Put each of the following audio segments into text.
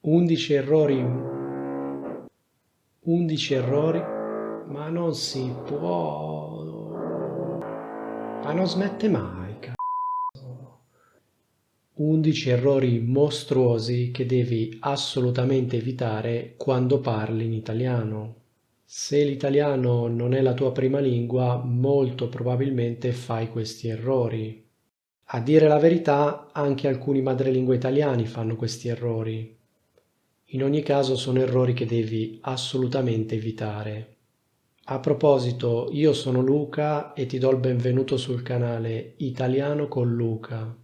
11 errori, 11 errori, ma non si può, ma non smette mai, cazzo. 11 errori mostruosi che devi assolutamente evitare quando parli in italiano. Se l'italiano non è la tua prima lingua, molto probabilmente fai questi errori. A dire la verità, anche alcuni madrelingua italiani fanno questi errori. In ogni caso sono errori che devi assolutamente evitare. A proposito, io sono Luca e ti do il benvenuto sul canale Italiano con Luca.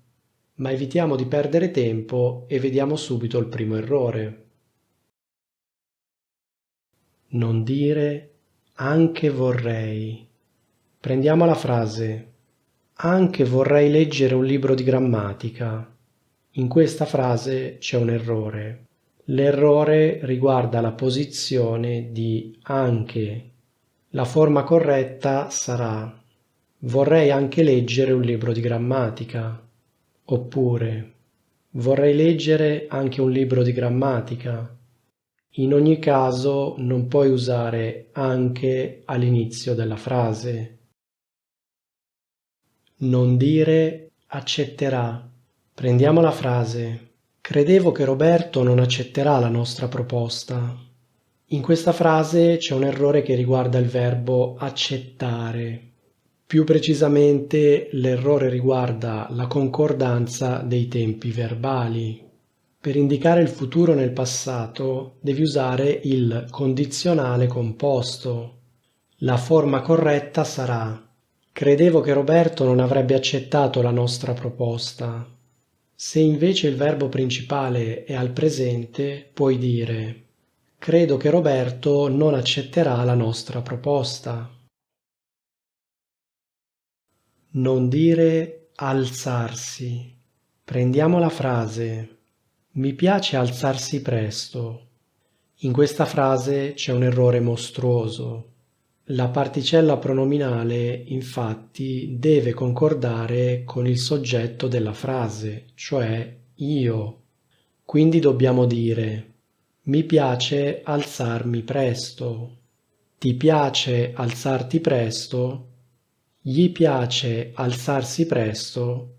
Ma evitiamo di perdere tempo e vediamo subito il primo errore. Non dire anche vorrei. Prendiamo la frase anche vorrei leggere un libro di grammatica. In questa frase c'è un errore. L'errore riguarda la posizione di anche. La forma corretta sarà vorrei anche leggere un libro di grammatica, oppure vorrei leggere anche un libro di grammatica. In ogni caso non puoi usare anche all'inizio della frase. Non dire accetterà. Prendiamo la frase. Credevo che Roberto non accetterà la nostra proposta. In questa frase c'è un errore che riguarda il verbo accettare. Più precisamente, l'errore riguarda la concordanza dei tempi verbali. Per indicare il futuro nel passato devi usare il condizionale composto. La forma corretta sarà credevo che Roberto non avrebbe accettato la nostra proposta. Se invece il verbo principale è al presente, puoi dire credo che Roberto non accetterà la nostra proposta. Non dire alzarsi. Prendiamo la frase mi piace alzarsi presto. In questa frase c'è un errore mostruoso. La particella pronominale, infatti, deve concordare con il soggetto della frase, cioè io. Quindi dobbiamo dire mi piace alzarmi presto. Ti piace alzarti presto? Gli piace alzarsi presto?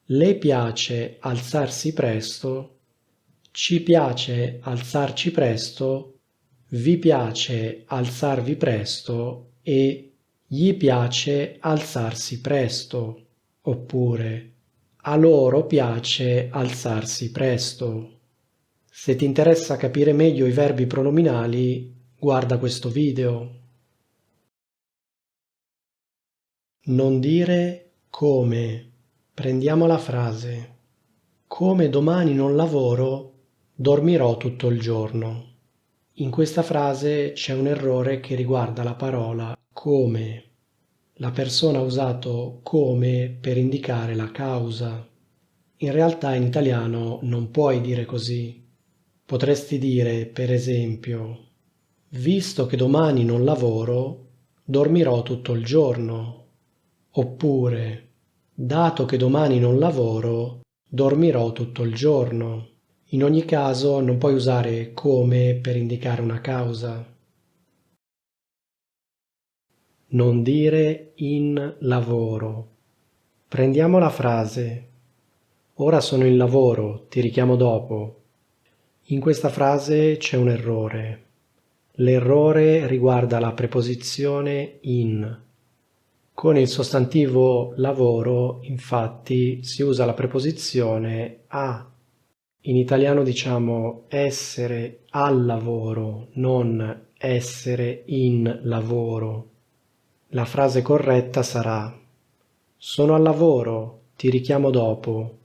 Le piace alzarsi presto? Ci piace alzarci presto? Vi piace alzarvi presto? E gli piace alzarsi presto? Oppure a loro piace alzarsi presto? Se ti interessa capire meglio i verbi pronominali, guarda questo video. Non dire come. Prendiamo la frase. Come domani non lavoro, dormirò tutto il giorno. In questa frase c'è un errore che riguarda la parola come. La persona ha usato come per indicare la causa. In realtà in italiano non puoi dire così. Potresti dire, per esempio, visto che domani non lavoro, dormirò tutto il giorno. Oppure, dato che domani non lavoro, dormirò tutto il giorno. In ogni caso non puoi usare come per indicare una causa. Non dire in lavoro. Prendiamo la frase. Ora sono in lavoro, ti richiamo dopo. In questa frase c'è un errore. L'errore riguarda la preposizione in. Con il sostantivo lavoro, infatti, si usa la preposizione a. In italiano diciamo essere al lavoro, non essere in lavoro. La frase corretta sarà sono al lavoro, ti richiamo dopo.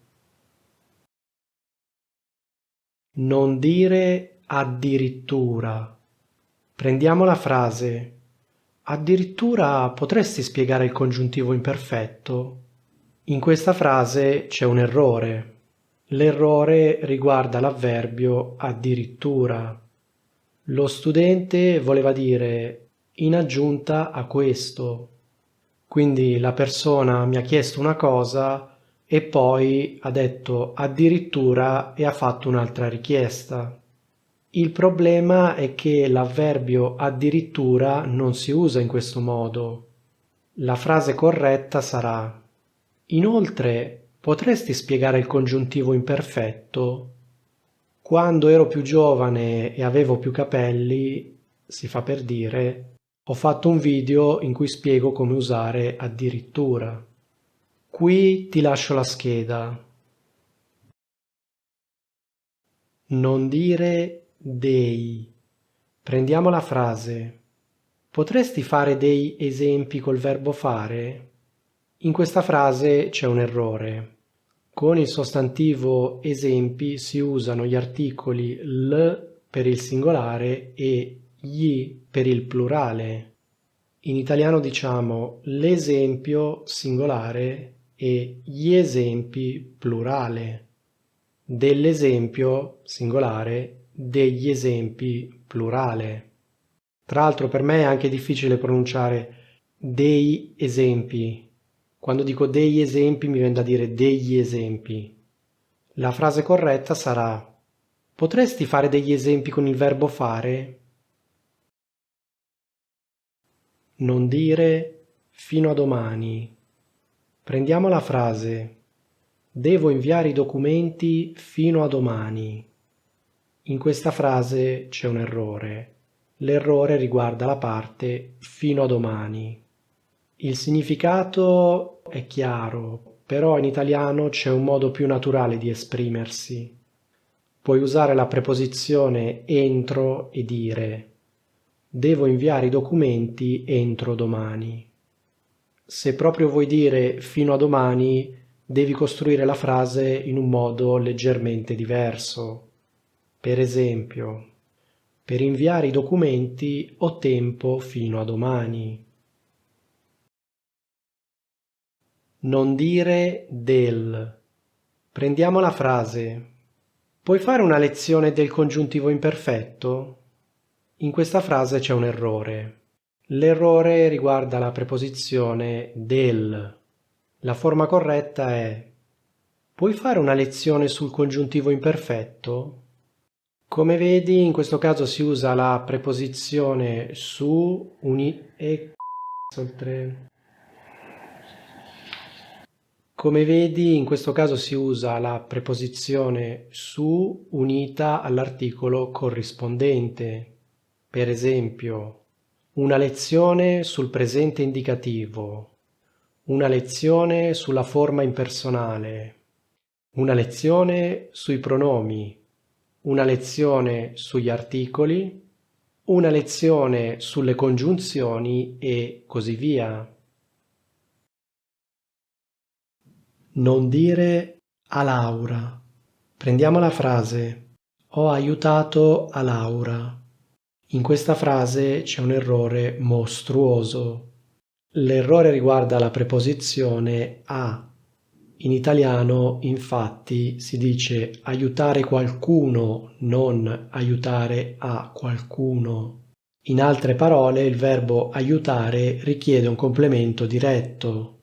Non dire addirittura. Prendiamo la frase addirittura potresti spiegare il congiuntivo imperfetto? In questa frase c'è un errore. L'errore riguarda l'avverbio addirittura. Lo studente voleva dire in aggiunta a questo. Quindi la persona mi ha chiesto una cosa e poi ha detto addirittura e ha fatto un'altra richiesta. Il problema è che l'avverbio addirittura non si usa in questo modo. La frase corretta sarà: inoltre, potresti spiegare il congiuntivo imperfetto? Quando ero più giovane e avevo più capelli, si fa per dire, ho fatto un video in cui spiego come usare addirittura. Qui ti lascio la scheda. Non dire dei. Prendiamo la frase. Potresti fare dei esempi col verbo fare? In questa frase c'è un errore. Con il sostantivo esempi si usano gli articoli l per il singolare e gli per il plurale. In italiano diciamo l'esempio singolare e gli esempi plurale. Dell'esempio singolare, degli esempi plurale. Tra l'altro per me è anche difficile pronunciare dei esempi. Quando dico degli esempi mi viene da dire degli esempi. La frase corretta sarà: potresti fare degli esempi con il verbo fare? Non dire fino a domani. Prendiamo la frase: devo inviare i documenti fino a domani. In questa frase c'è un errore. L'errore riguarda la parte fino a domani. Il significato è chiaro, però in italiano c'è un modo più naturale di esprimersi. Puoi usare la preposizione entro e dire: devo inviare i documenti entro domani. Se proprio vuoi dire fino a domani, devi costruire la frase in un modo leggermente diverso. Per esempio, per inviare i documenti ho tempo fino a domani. Non dire del. Prendiamo la frase. Puoi fare una lezione del congiuntivo imperfetto? In questa frase c'è un errore. L'errore riguarda la preposizione del. La forma corretta è: puoi fare una lezione sul congiuntivo imperfetto? Come vedi, in questo caso si usa la preposizione su Come vedi, in questo caso si usa la preposizione su unita all'articolo corrispondente. Per esempio, una lezione sul presente indicativo, una lezione sulla forma impersonale, una lezione sui pronomi, una lezione sugli articoli, una lezione sulle congiunzioni e così via. Non dire a Laura. Prendiamo la frase: ho aiutato a Laura. In questa frase c'è un errore mostruoso. L'errore riguarda la preposizione a. In italiano, infatti, si dice aiutare qualcuno, non aiutare a qualcuno. In altre parole, il verbo aiutare richiede un complemento diretto.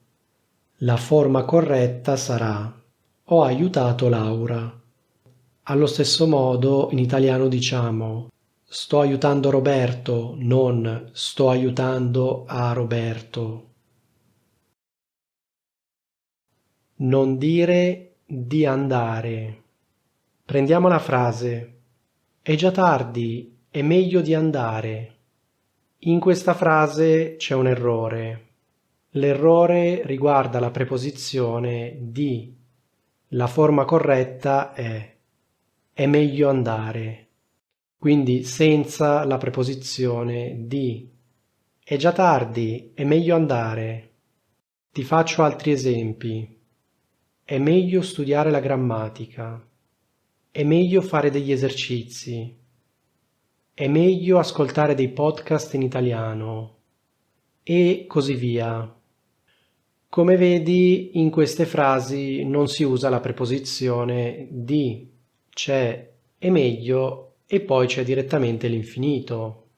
La forma corretta sarà: ho aiutato Laura. Allo stesso modo, in italiano diciamo sto aiutando Roberto, non sto aiutando a Roberto. Non dire di andare. Prendiamo la frase: è già tardi, è meglio di andare. In questa frase c'è un errore. L'errore riguarda la preposizione di. La forma corretta è meglio andare, quindi senza la preposizione di. È già tardi, è meglio andare. Ti faccio altri esempi. È meglio studiare la grammatica. È meglio fare degli esercizi. È meglio ascoltare dei podcast in italiano. E così via. Come vedi, in queste frasi non si usa la preposizione di, c'è è meglio e poi c'è direttamente l'infinito.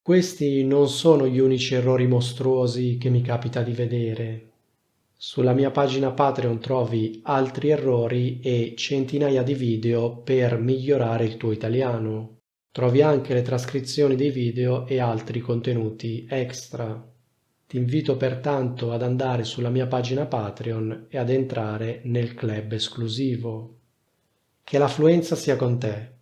Questi non sono gli unici errori mostruosi che mi capita di vedere. Sulla mia pagina Patreon trovi altri errori e centinaia di video per migliorare il tuo italiano. Trovi anche le trascrizioni dei video e altri contenuti extra. Ti invito pertanto ad andare sulla mia pagina Patreon e ad entrare nel club esclusivo. Che la fluenza sia con te.